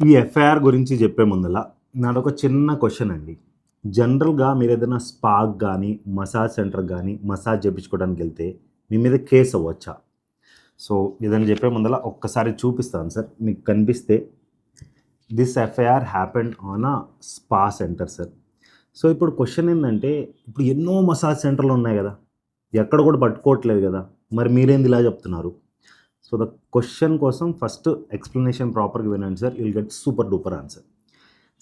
ఈ ఎఫ్ఐఆర్ గురించి చెప్పే ముందల నాదొక చిన్న క్వశ్చన్ అండి. జనరల్‌గా మీరేదైనా స్పాకి గానీ, మసాజ్ సెంటర్‌కి గానీ, మసాజ్ చేపించుకోవడానికి వెళ్తే మీ మీద కేస్ అవ్వచ్చా? సో, ఇదని చెప్పే ముందల ఒక్కసారి చూపిస్తాను సార్. మీకు కనిపిస్తే this FIR happened on a spa centre sir. So, ఇప్పుడు క్వశ్చన్ ఏందంటే, ఇప్పుడు ఎన్నో మసాజ్ సెంటర్‌లు ఉన్నాయి గదా! ఎక్కడ కూడా పట్టుకోవట్లేదు గదా! మరి మీరేంది ఇలా చెప్తున్నారు? సో, ద క్వశ్చన్ కోసం ఫస్ట్ ఎక్స్‌ప్లనేషన్ ప్రాపర్‌గా వినండి sir. You will get super duper answer.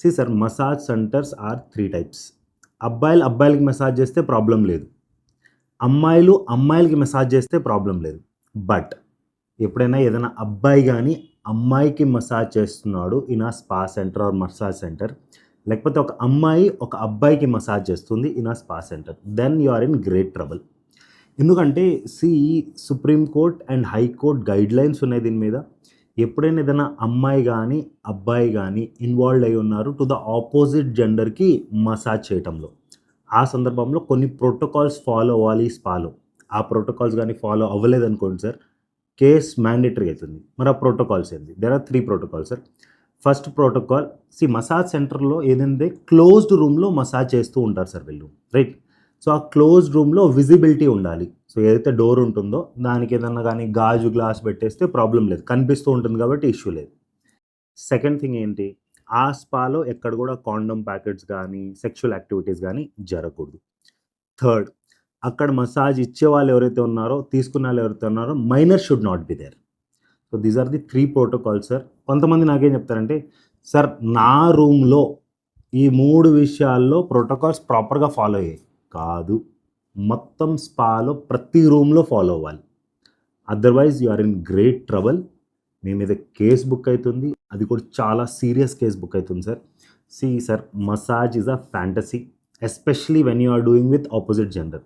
See sir, massage centres are 3 types. అబ్బాయిలు అబ్బాయిలకి మసాజ్ చేస్తే ప్రాబ్లమ్ లేదు. అమ్మాయిలు అమ్మాయిలకి మసాజ్ చేస్తే ప్రాబ్లమ్ లేదు. బట్ ఎప్పుడైనా ఏదైనా అబ్బాయి గానీ అమ్మాయికి మసాజ్ చేస్తున్నాడు in a spa centre or massage centre, లేకపోతే ఒక అమ్మాయి ఒక అబ్బాయికి మసాజ్ చేస్తుంది in a spa centre, then you are in great trouble. ఎందుకంటే supreme court and high court guidelines ఉన్నాయి దీని మీద. ఎప్పుడైనా ఏదైనా అమ్మాయి కానీ అబ్బాయి కానీ ఇన్వాల్వ్ అయి ఉన్నారు టు ద ఆపోజిట్ జెండర్కి మసాజ్ చేయటంలో, ఆ సందర్భంలో కొన్ని ప్రోటోకాల్స్ ఫాలో అవ్వాలి స్పాలో. ఆ ప్రోటోకాల్స్ కానీ ఫాలో అవ్వలేదనుకోండి సార్, కేస్ మ్యాండేటరీ అవుతుంది. మరి ఆ ప్రోటోకాల్స్ ఏంది? There are 3 protocols sir. First protocol, massage సెంటర్లో ఏదంటే క్లోజ్డ్ రూమ్లో మసాజ్ చేస్తూ ఉంటారు సార్ వీళ్ళు, రైట్? సో, ఆ క్లోజ్డ్ రూమ్లో విజిబిలిటీ ఉండాలి. సో, ఏదైతే డోర్ ఉంటుందో దానికి ఏదన్నా కానీ గాజు గ్లాస్ పెట్టేస్తే ప్రాబ్లం లేదు, కనిపిస్తూ ఉంటుంది కాబట్టి ఇష్యూ లేదు. సెకండ్ థింగ్ ఏంటి, ఆ స్పాలో ఎక్కడ కూడా కాండోమ్ ప్యాకెట్స్ కానీ సెక్షువల్ యాక్టివిటీస్ కానీ జరగకూడదు. థర్డ్, అక్కడ మసాజ్ ఇచ్చే వాళ్ళు ఎవరైతే ఉన్నారో, తీసుకున్న వాళ్ళు ఎవరైతే ఉన్నారో, minor should not be there. So these are the 3 protocols sir. కొంతమంది నాకేం చెప్తారంటే, సార్ నా రూమ్లో ఈ 3 విషయాల్లో ప్రోటోకాల్స్ ప్రాపర్గా ఫాలో అయ్యాయి. కాదు, మొత్తం స్పాలో ప్రతి రూమ్లో ఫాలో అవ్వాలి. Otherwise you are in great trouble. మీ మీద కేస్ బుక్ అవుతుంది, అది కూడా చాలా సీరియస్ కేస్ బుక్ అవుతుంది sir. Sir, massage is a fantasy, especially when you are doing with opposite gender.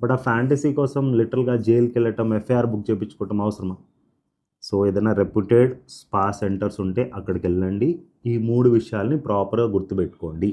But ఆ ఫ్యాంటసీ కోసం లిటరల్గా జైలుకి వెళ్ళటం, ఎఫ్ఐఆర్ బుక్ చేయించుకోవటం అవసరమా? సో ఏదైనా రెప్యూటెడ్ స్పా సెంటర్స్ ఉంటే అక్కడికి వెళ్ళండి. ఈ 3 విషయాల్ని ప్రాపర్గా గుర్తుపెట్టుకోండి.